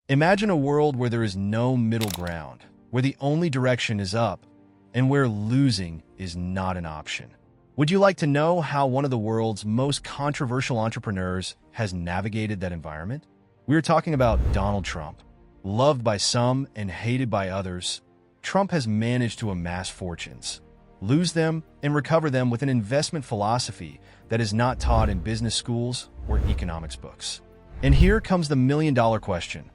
Imagine a world where there is no middle ground, where the only direction is up, and where losing is not an option. Would you like to know how one of the world's most controversial entrepreneurs has navigated that environment? We're talking about Donald Trump. Loved by some and hated by others, Trump has managed to amass fortunes, lose them, and recover them with an investment philosophy that is not taught in business schools or economics books. And here comes the million-dollar question.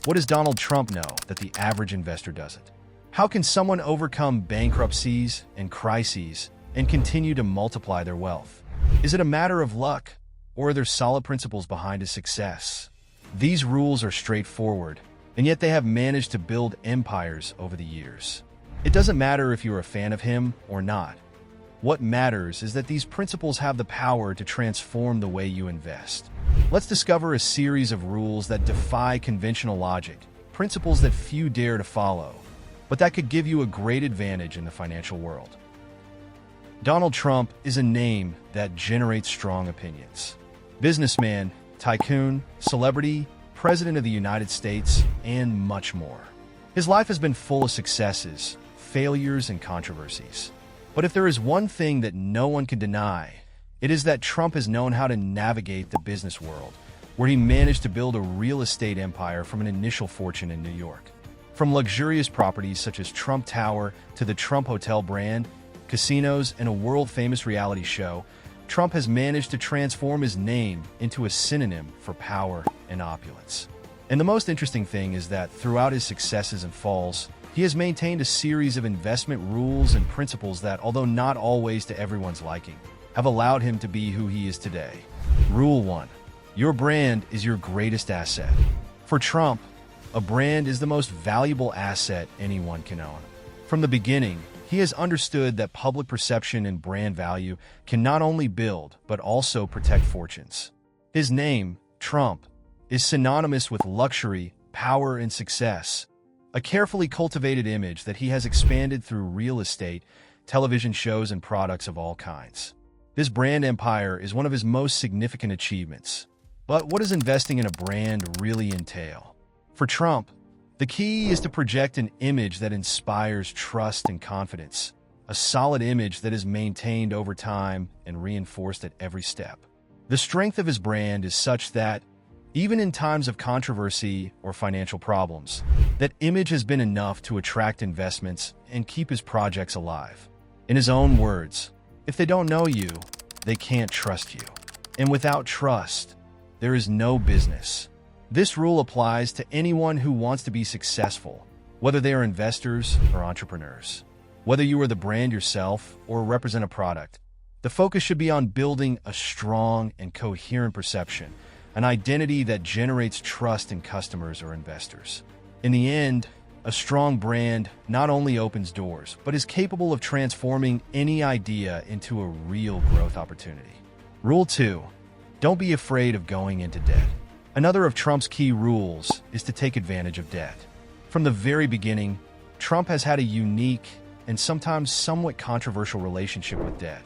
What does Donald Trump know that the average investor doesn't? How can someone overcome bankruptcies and crises and continue to multiply their wealth? Is it a matter of luck, or are there solid principles behind his success? These rules are straightforward, and yet they have managed to build empires over the years. It doesn't matter if you're a fan of him or not. What matters is that these principles have the power to transform the way you invest. Let's discover a series of rules that defy conventional logic, principles that few dare to follow, but that could give you a great advantage in the financial world. Donald Trump is a name that generates strong opinions. Businessman, tycoon, celebrity, President of the United States, and much more. His life has been full of successes, failures, and controversies. But if there is one thing that no one can deny, it is that Trump has known how to navigate the business world, where he managed to build a real estate empire from an initial fortune in New York. From luxurious properties such as Trump Tower to the Trump Hotel brand, casinos, and a world-famous reality show, Trump has managed to transform his name into a synonym for power and opulence. And the most interesting thing is that throughout his successes and falls, he has maintained a series of investment rules and principles that, although not always to everyone's liking, have allowed him to be who he is today. Rule 1. Your brand is your greatest asset. For Trump, a brand is the most valuable asset anyone can own. From the beginning, he has understood that public perception and brand value can not only build, but also protect fortunes. His name, Trump, is synonymous with luxury, power, and success, a carefully cultivated image that he has expanded through real estate, television shows, and products of all kinds. This brand empire is one of his most significant achievements. But what does investing in a brand really entail? For Trump, the key is to project an image that inspires trust and confidence, a solid image that is maintained over time and reinforced at every step. The strength of his brand is such that, even in times of controversy or financial problems, that image has been enough to attract investments and keep his projects alive. In his own words, if they don't know you, they can't trust you. And without trust, there is no business. This rule applies to anyone who wants to be successful, whether they are investors or entrepreneurs. Whether you are the brand yourself or represent a product, the focus should be on building a strong and coherent perception, an identity that generates trust in customers or investors. In the end, a strong brand not only opens doors, but is capable of transforming any idea into a real growth opportunity. Rule 2. Don't be afraid of going into debt. Another of Trump's key rules is to take advantage of debt. From the very beginning, Trump has had a unique and sometimes somewhat controversial relationship with debt.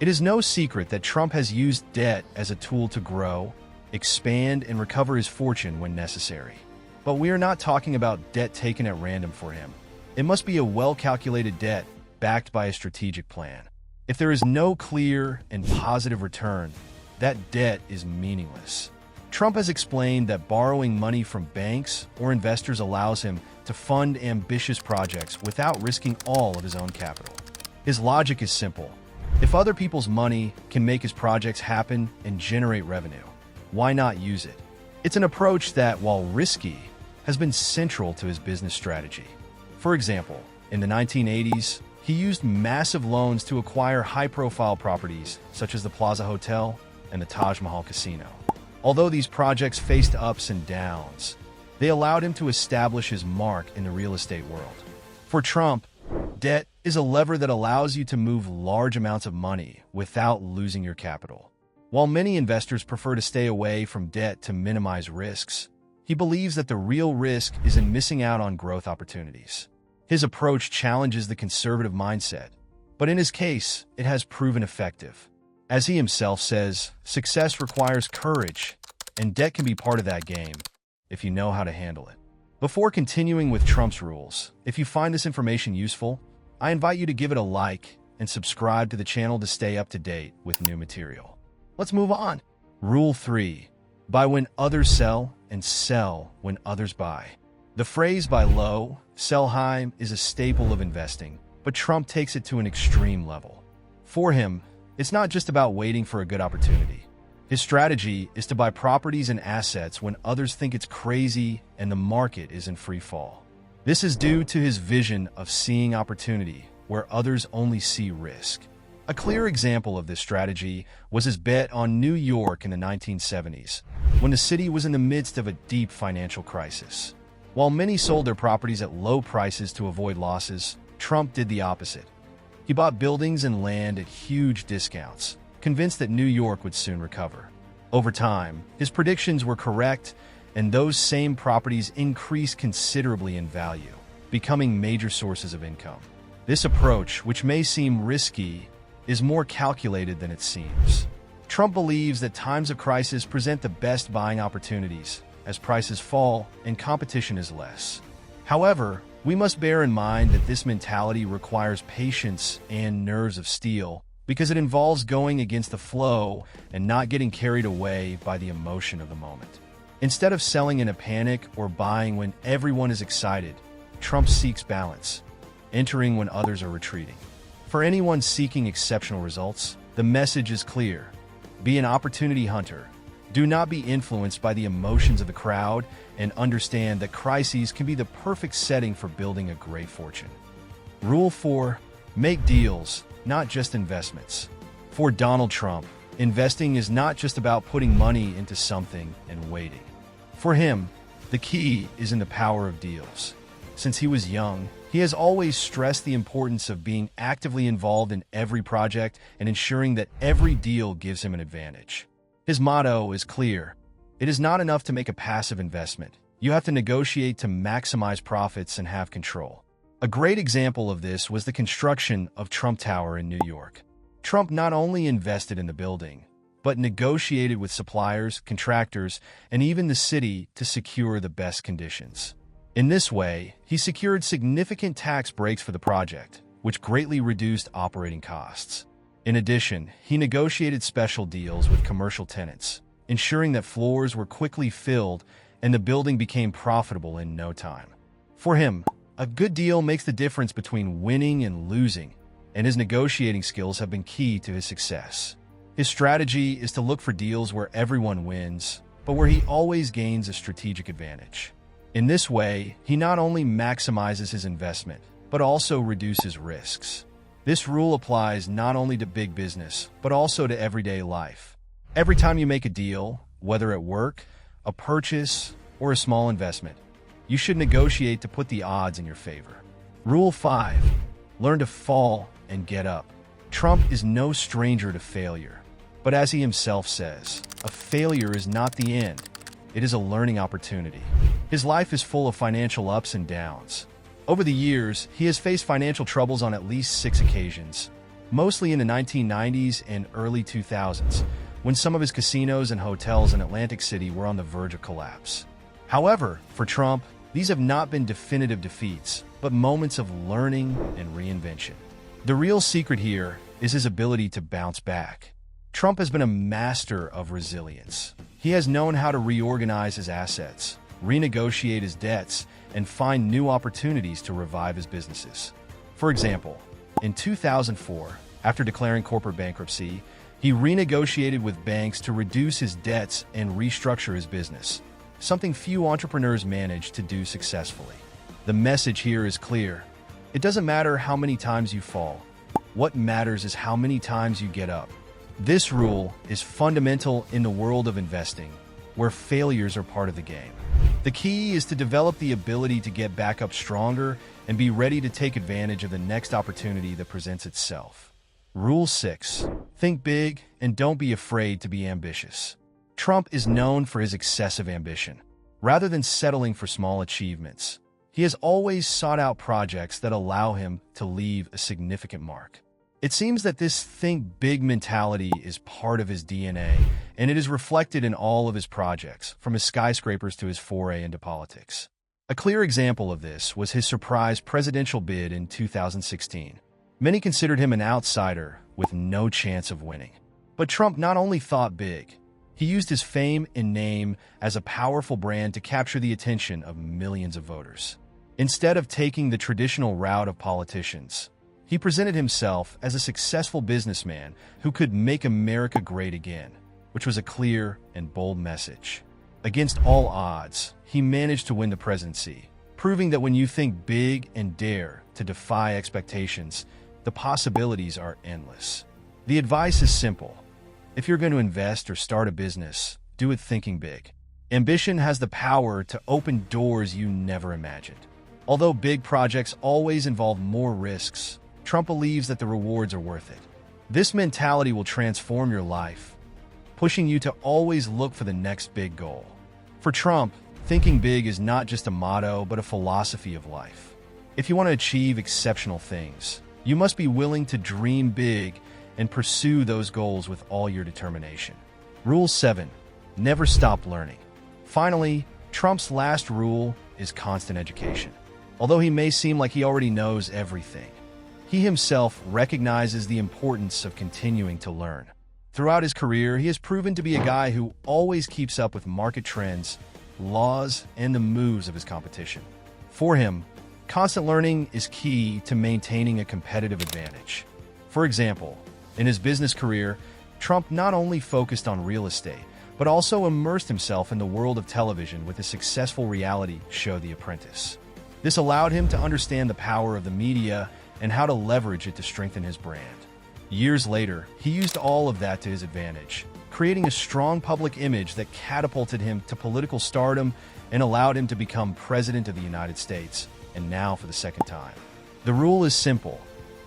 It is no secret that Trump has used debt as a tool to grow, expand, and recover his fortune when necessary. But we are not talking about debt taken at random for him. It must be a well-calculated debt backed by a strategic plan. If there is no clear and positive return, that debt is meaningless. Trump has explained that borrowing money from banks or investors allows him to fund ambitious projects without risking all of his own capital. His logic is simple. If other people's money can make his projects happen and generate revenue, why not use it? It's an approach that, while risky, has been central to his business strategy. For example, in the 1980s, he used massive loans to acquire high-profile properties such as the Plaza Hotel and the Taj Mahal Casino. Although these projects faced ups and downs, they allowed him to establish his mark in the real estate world. For Trump, debt is a lever that allows you to move large amounts of money without losing your capital. While many investors prefer to stay away from debt to minimize risks, he believes that the real risk is in missing out on growth opportunities. His approach challenges the conservative mindset, but in his case, it has proven effective. As he himself says, success requires courage, and debt can be part of that game if you know how to handle it. Before continuing with Trump's rules, if you find this information useful, I invite you to give it a like and subscribe to the channel to stay up to date with new material. Let's move on. Rule 3. Buy when others sell and sell when others buy. The phrase buy low, sell high is a staple of investing, but Trump takes it to an extreme level. For him, it's not just about waiting for a good opportunity. His strategy is to buy properties and assets when others think it's crazy and the market is in free fall. This is due to his vision of seeing opportunity where others only see risk. A clear example of this strategy was his bet on New York in the 1970s, when the city was in the midst of a deep financial crisis. While many sold their properties at low prices to avoid losses, Trump did the opposite. He bought buildings and land at huge discounts, convinced that New York would soon recover. Over time, his predictions were correct, and those same properties increased considerably in value, becoming major sources of income. This approach, which may seem risky, is more calculated than it seems. Trump believes that times of crisis present the best buying opportunities, as prices fall and competition is less. However, we must bear in mind that this mentality requires patience and nerves of steel, because it involves going against the flow and not getting carried away by the emotion of the moment. Instead of selling in a panic or buying when everyone is excited, Trump seeks balance, entering when others are retreating. For anyone seeking exceptional results, the message is clear. Be an opportunity hunter. Do not be influenced by the emotions of the crowd, and understand that crises can be the perfect setting for building a great fortune. Rule 4. Make deals, not just investments. For Donald Trump, investing is not just about putting money into something and waiting. For him, the key is in the power of deals. Since he was young, he has always stressed the importance of being actively involved in every project and ensuring that every deal gives him an advantage. His motto is clear. It is not enough to make a passive investment. You have to negotiate to maximize profits and have control. A great example of this was the construction of Trump Tower in New York. Trump not only invested in the building, but negotiated with suppliers, contractors, and even the city to secure the best conditions. In this way, he secured significant tax breaks for the project, which greatly reduced operating costs. In addition, he negotiated special deals with commercial tenants, ensuring that floors were quickly filled and the building became profitable in no time. For him, a good deal makes the difference between winning and losing, and his negotiating skills have been key to his success. His strategy is to look for deals where everyone wins, but where he always gains a strategic advantage. In this way, he not only maximizes his investment, but also reduces risks. This rule applies not only to big business, but also to everyday life. Every time you make a deal, whether at work, a purchase, or a small investment, you should negotiate to put the odds in your favor. Rule 5. Learn to fall and get up. Trump is no stranger to failure. But as he himself says, a failure is not the end. It is a learning opportunity. His life is full of financial ups and downs. Over the years, he has faced financial troubles on at least 6 occasions, mostly in the 1990s and early 2000s, when some of his casinos and hotels in Atlantic City were on the verge of collapse. However, for Trump, these have not been definitive defeats, but moments of learning and reinvention. The real secret here is his ability to bounce back. Trump has been a master of resilience. He has known how to reorganize his assets, renegotiate his debts, and find new opportunities to revive his businesses. For example, in 2004, after declaring corporate bankruptcy, he renegotiated with banks to reduce his debts and restructure his business, something few entrepreneurs manage to do successfully. The message here is clear. It doesn't matter how many times you fall. What matters is how many times you get up. This rule is fundamental in the world of investing, where failures are part of the game. The key is to develop the ability to get back up stronger and be ready to take advantage of the next opportunity that presents itself. Rule 6. Think big and don't be afraid to be ambitious. Trump is known for his excessive ambition. Rather than settling for small achievements, he has always sought out projects that allow him to leave a significant mark. It seems that this think big mentality is part of his DNA, and it is reflected in all of his projects, from his skyscrapers to his foray into politics. A clear example of this was his surprise presidential bid in 2016. Many considered him an outsider with no chance of winning. But Trump not only thought big, he used his fame and name as a powerful brand to capture the attention of millions of voters. Instead of taking the traditional route of politicians, he presented himself as a successful businessman who could make America great again, which was a clear and bold message. Against all odds, he managed to win the presidency, proving that when you think big and dare to defy expectations, the possibilities are endless. The advice is simple. If you're going to invest or start a business, do it thinking big. Ambition has the power to open doors you never imagined. Although big projects always involve more risks, Trump believes that the rewards are worth it. This mentality will transform your life, pushing you to always look for the next big goal. For Trump, thinking big is not just a motto, but a philosophy of life. If you want to achieve exceptional things, you must be willing to dream big and pursue those goals with all your determination. Rule 7. Never stop learning. Finally, Trump's last rule is constant education. Although he may seem like he already knows everything, he himself recognizes the importance of continuing to learn. Throughout his career, he has proven to be a guy who always keeps up with market trends, laws, and the moves of his competition. For him, constant learning is key to maintaining a competitive advantage. For example, in his business career, Trump not only focused on real estate, but also immersed himself in the world of television with his successful reality show The Apprentice. This allowed him to understand the power of the media and how to leverage it to strengthen his brand. Years later, he used all of that to his advantage, creating a strong public image that catapulted him to political stardom and allowed him to become President of the United States, and now for the second time. The rule is simple.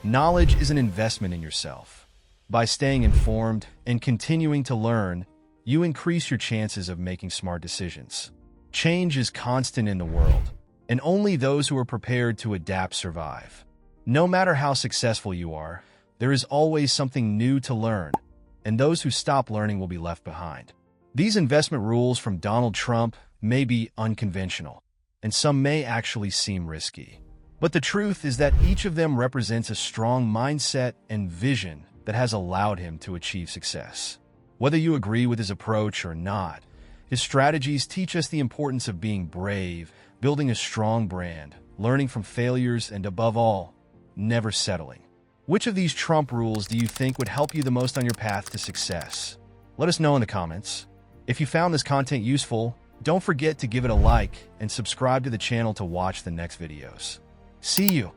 Knowledge is an investment in yourself. By staying informed and continuing to learn, you increase your chances of making smart decisions. Change is constant in the world, and only those who are prepared to adapt survive. No matter how successful you are, there is always something new to learn, and those who stop learning will be left behind. These investment rules from Donald Trump may be unconventional, and some may actually seem risky. But the truth is that each of them represents a strong mindset and vision that has allowed him to achieve success. Whether you agree with his approach or not, his strategies teach us the importance of being brave, building a strong brand, learning from failures, and above all, never settling. Which of these Trump rules do you think would help you the most on your path to success? Let us know in the comments. If you found this content useful, don't forget to give it a like and subscribe to the channel to watch the next videos. See you!